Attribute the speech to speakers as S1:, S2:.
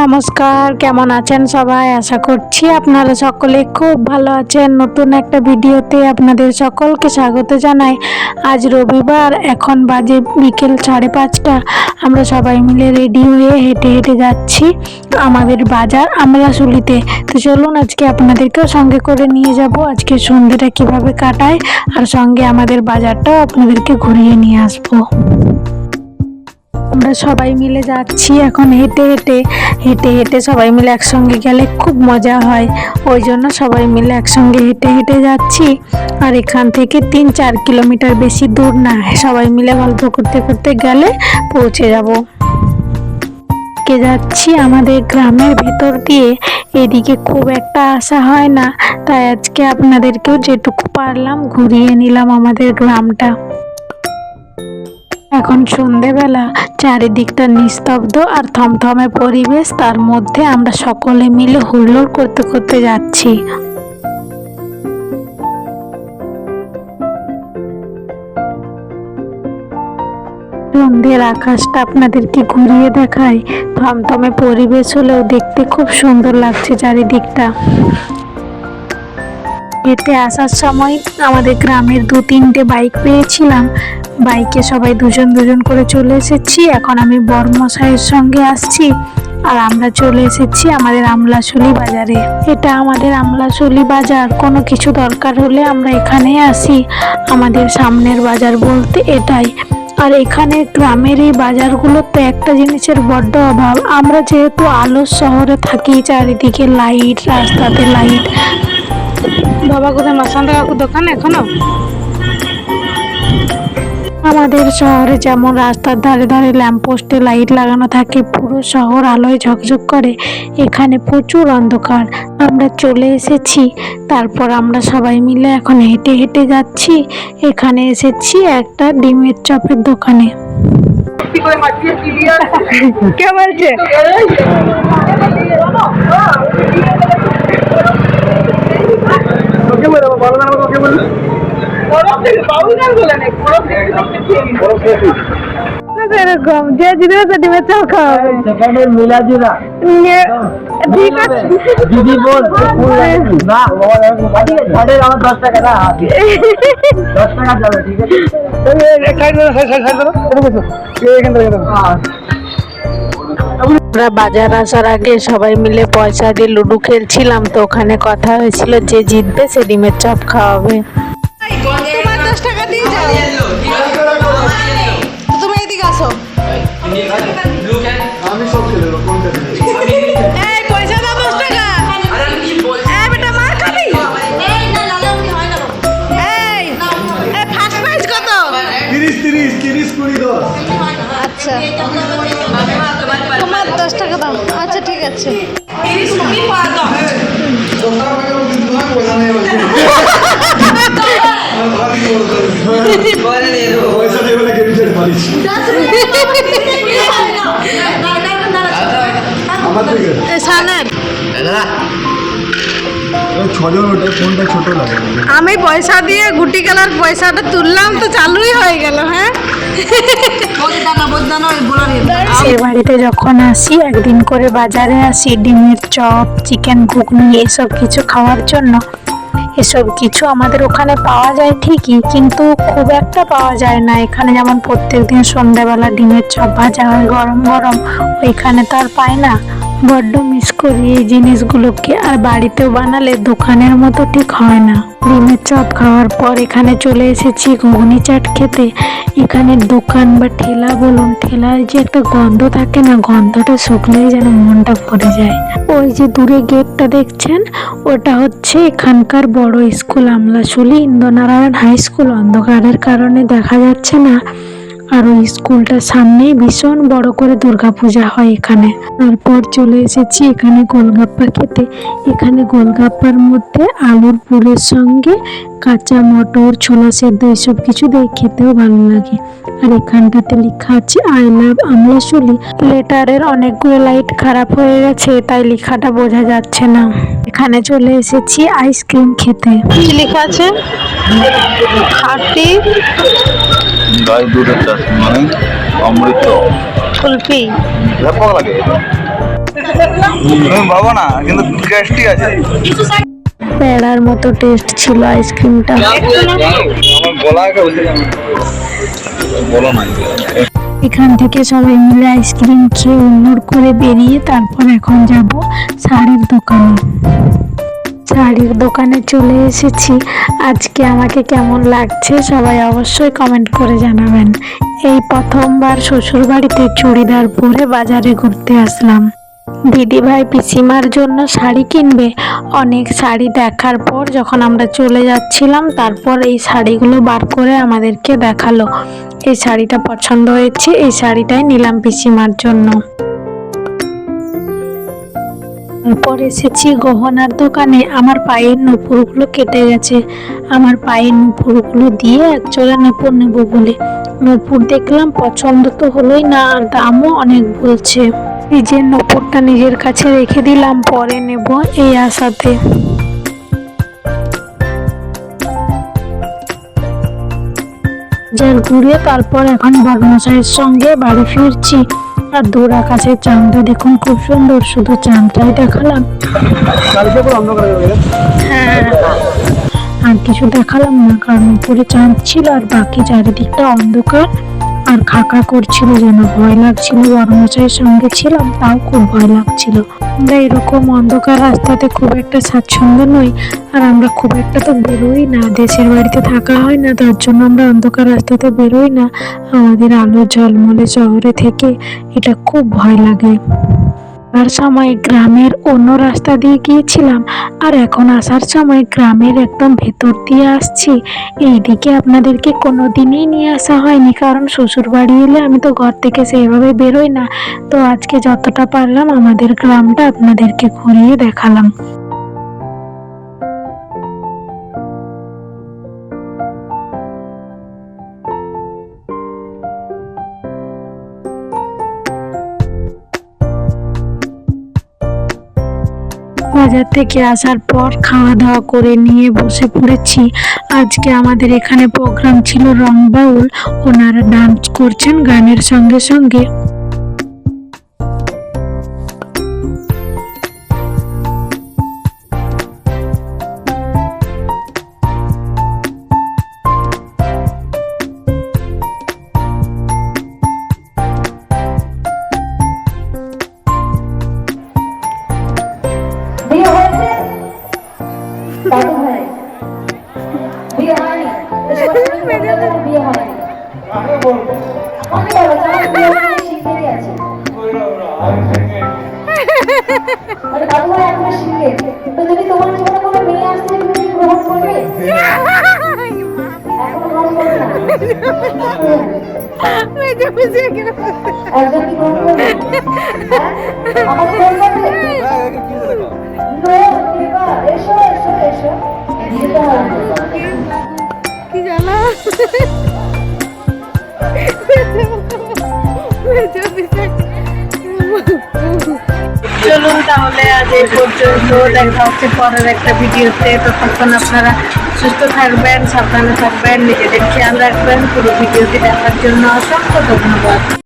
S1: নমস্কার, কেমন আছেন সবাই? আশা করছি আপনারা সকলে খুব ভালো আছেন। নতুন একটা ভিডিওতে আপনাদের সকলকে স্বাগত জানাই। আজ রবিবার, এখন বাজে বিকেল 5:30। আমরা সবাই মিলে রেডি হয়ে হেঁটে হেঁটে যাচ্ছি আমাদের বাজার আমলাশুলিতে। তো চলুন আজকে আপনাদেরকেও সঙ্গে করে নিয়ে যাব, আজকে সন্ধ্যেটা কিভাবে কাটায়, আর সঙ্গে আমাদের বাজারটাও আপনাদেরকে ঘুরিয়ে নিয়ে আসবো। আমরা সবাই মিলে যাচ্ছি এখন হেঁটে হেঁটে সবাই মিলে একসঙ্গে গেলে খুব মজা হয়, ওই জন্য সবাই মিলে একসঙ্গে হেঁটে হেঁটে যাচ্ছি। আর এখান থেকে 3-4 কিলোমিটার, বেশি দূর না। সবাই মিলে গল্প করতে করতে গেলে পৌঁছে যাব। যাচ্ছি আমাদের গ্রামের ভেতর দিয়ে, এদিকে খুব একটা আসা হয় না, তাই আজকে আপনাদেরকেও যেটুকু পারলাম ঘুরিয়ে নিলাম আমাদের গ্রামটা। এখন সন্ধেবেলা, চারিদিকটা নিস্তব্ধ আর থমথমে পরিবেশ, তার মধ্যে আমরা সকলে মিলে হুল্লোড় করতে করতে যাচ্ছি। সন্ধ্যের আকাশটা আপনাদেরকে ঘুরিয়ে দেখায়। থমথমে পরিবেশ হলেও দেখতে খুব সুন্দর লাগছে চারিদিকটা। হেঁটে আসার সময় আমাদের গ্রামের 2-3টে বাইক পেয়েছিলাম, বাইকে সবাই দুজন দুজন করে চলে এসেছি। এখন আমি বড়মশাইয়ের সঙ্গে আসছি, আর আমরা চলে এসেছি আমাদের আমলাশুলি বাজারে। এটা আমাদের আমলাশুলি বাজার, কোনো কিছু দরকার হলে আমরা এখানেই আসি। আমাদের সামনের বাজার বলতে এটাই। আর এখানে গ্রামের এই বাজারগুলোতে একটা জিনিসের বড্ড অভাব। আমরা যেহেতু আলোর শহরে থাকি, চারিদিকে লাইট, রাস্তাতে লাইট। বাবা কোথায়? মাসান্তা কাকুর দোকান এখনো? আমাদের শহরে যেমন রাস্তার ধারে ধারে ল্যাম্পপোস্টে লাইট লাগানো থাকে, পুরো শহর আলোয় ঝকঝক করে, এখানে প্রচুর অন্ধকার। আমরা চলে এসেছি, তারপর আমরা সবাই মিলে এখন হেঁটে হেঁটে যাচ্ছি। এখানে এসেছি একটা ডিমের চপের দোকানে। কে বলছে? এরকম যে জিনিস ডিমের চপ খাওয়াবে, ঠিক আছে দিদি বল না, আমার 10 টাকা না, 10 টাকা যাবে, ঠিক আছে। আমরা বাজার আসার আগে সবাই মিলে পয়সা দিয়ে লুডো খেলছিলাম, তো ওখানে কথা হয়েছিল যে জিতবে সে ডিমের চপ খাওয়াবে। তোমার 10 টাকা দিয়ে যাও, তুমি এদিকে আসো। আমি সব খেলে কোনটা দিই? এই পয়সা দাও 10 টাকা। এই বেটা মার খাবি? এই না লালা উনি হয় না। এই ফার্স্ট প্রাইজ কত? 30 20 10। আচ্ছা তোমার 10 টাকা দাও। আচ্ছা ঠিক আছে। 30 তুমি পা দাও। পয়সা দেবে না কেন যেতে পারিস? আমি পয়সা দিয়ে গুটি খেলার পয়সাটা তুললাম, তো চালুই হয়ে গেল। হ্যাঁ, সে বাড়িতে যখন আসি, একদিন করে বাজারে আসি ডিমের চপ, চিকেন ঘুগনি, এসব কিছু খাওয়ার জন্য। এসব কিছু আমাদের ওখানে পাওয়া যায় ঠিকই, কিন্তু খুব একটা পাওয়া যায় না। এখানে যেমন প্রত্যেকদিন সন্ধ্যাবেলা ডিমের চপ ভাজা হয় গরম গরম, ওইখানে তো আর পাই না। বড্ড মিস করি এই জিনিসগুলোকে, আর বাড়িতেও বানালে দোকানের মতো ঠিক হয় না। ডিমের চপ খাওয়ার পর এখানে চলে এসেছি ঘুগনি চাট খেতে। এখানে দোকান বা ঠেলা বলুন, ঠেলার যে একটা গন্ধ থাকে না, গন্ধটা শুকলেই যেন মনটা ভরে যায়। ওই যে দূরে গেটটা দেখছেন, ওটা হচ্ছে এখানকার বড় স্কুল, আমলাশুলি ইন্দ্রনারায়ণ হাই স্কুল। অন্ধকারের কারণে দেখা যাচ্ছে না। আর ওই স্কুলটার সামনেই ভীষণ বড় করে দুর্গাপূজা হয় এখানে। তারপর চলে এসেছি এখানে গোলগাপ্পা খেতে। এখানে গোলগাপ্পার মধ্যে আলুর পুরের সঙ্গে কাঁচা মটর, ছোলা সেদ্ধ, এসব কিছু দিয়ে খেতেও ভালো লাগে। আর এখানটাতে লেখা আছে আই লাভ আমলাশুলি। লেটারের অনেকগুলো লাইট খারাপ হয়ে গেছে, তাই লেখাটা বোঝা যাচ্ছে না। এখানে চলে এসেছি আইসক্রিম খেতে। কি লেখা আছে? খাঁটি
S2: গাই দুধের চাষ মানে অমৃত
S1: কুলফি।
S2: ব্যাপক লাগে। তুমি পাবো না, কিন্তু টেস্টি আছে।
S1: প্যাড়ার মতো টেস্ট ছিল আইসক্রিমটা।
S2: আমার গলাকে বলো না।
S1: এখান থেকে সবাই মিলে আইসক্রিম খেয়ে উন্নড় করে বেরিয়ে তারপর এখন যাব শাড়ির দোকানে। শাড়ির দোকানে চলে এসেছি। আজকে আমাকে কেমন লাগছে সবাই অবশ্যই কমেন্ট করে জানাবেন। এই প্রথমবার শ্বশুর বাড়িতে চুড়িদার পরে বাজারে ঘুরতে আসলাম। দিদি ভাই পিসিমার জন্য শাড়ি কিনবে। অনেক শাড়ি দেখার পর যখন আমরা চলে যাচ্ছিলাম তারপর এই শাড়িগুলো বার করে আমাদেরকে দেখালো। এই শাড়িটা পছন্দ হয়েছে, এই শাড়িটাই নিলাম পিসিমার জন্য। তারপর এসেছি গহনার দোকানে। আমার পায়ের নূপুরগুলো কেটে গেছে, আমার পায়ের নূপুরগুলো দিয়ে একজোড়া নূপুর নেব বলে। নূপুর দেখলাম, পছন্দ তো হলোই না, আর দামও অনেক বলছে। নিজের নূপুরটা নিজের কাছে রেখে দিলাম, পরে নেব এই আশাতে। ঘুরে তারপর এখন বড়মশাইয়ের সঙ্গে বাড়ি ফিরছি। আর দূর আকাশের চাঁদটা দেখুন খুব সুন্দর, শুধু চাঁদটাই দেখালাম, হ্যাঁ আর কিছু দেখালাম না, কারণ উপরে চাঁদ ছিল আর বাকি চারিদিকটা অন্ধকার আর খাকা করছিল, যেন ভয় লাগছিল। বড়মশাইয়ের সঙ্গে ছিলাম, তাও খুব ভয় লাগছিল। আমরা এরকম অন্ধকার রাস্তাতে খুব একটা স্বাচ্ছন্দ্য নই, আর আমরা খুব একটা তো বেরোই না, দেশের বাড়িতে থাকা হয় না, তার জন্য আমরা অন্ধকার রাস্তাতে বেরোই না। আমাদের আলো ঝলমলে শহরে থেকে এটা খুব ভয় লাগে। আর সময় গ্রামের অন্য রাস্তা দিয়ে গিয়েছিলাম, আর এখন আসার সময় গ্রামের একদম ভেতর দিয়ে আসছি। এইদিকে আপনাদেরকে কোনোদিনই নিয়ে আসা হয়নি, কারণ শ্বশুর বাড়ি এলে আমি তো ঘর থেকে সেইভাবে বেরোই না। তো আজকে যতটা পারলাম আমাদের গ্রামটা আপনাদেরকে ঘুরিয়ে দেখালাম। বাজার থেকে আসার পর খাওয়া দাওয়া করে নিয়ে বসে পড়েছি। আজকে আমাদের এখানে প্রোগ্রাম ছিল রং বাউল, ওনারা ডান্স করছেন গানের সঙ্গে সঙ্গে।
S3: বিয়ে হয়েছে দাদু ভাই বিয়ে হয়নি, বিয়ে হয়নি। আমি বলবো বিয়ে হয়নি, শিখেরই আছে। দাদু ভাই আপনার শিখে তো, যদি তোমার জীবনে কোনো মেয়ে আসছে তুমি গ্রহণ করবে? এখন গ্রহণ করবে না, একজন কি গ্রহণ করবে? আমাকে গ্রহণ করবে? এসো এসো এসো,
S4: কি জানা চলুন তাহলে আজ এই পর্যন্ত, দেখা হচ্ছে পরের একটা ভিডিওতে। ততক্ষণ আপনারা সুস্থ থাকবেন, সাবধানে থাকবেন, নিজেদের খেয়াল রাখবেন। পুরো ভিডিওটি দেখার জন্য অসংখ্য ধন্যবাদ।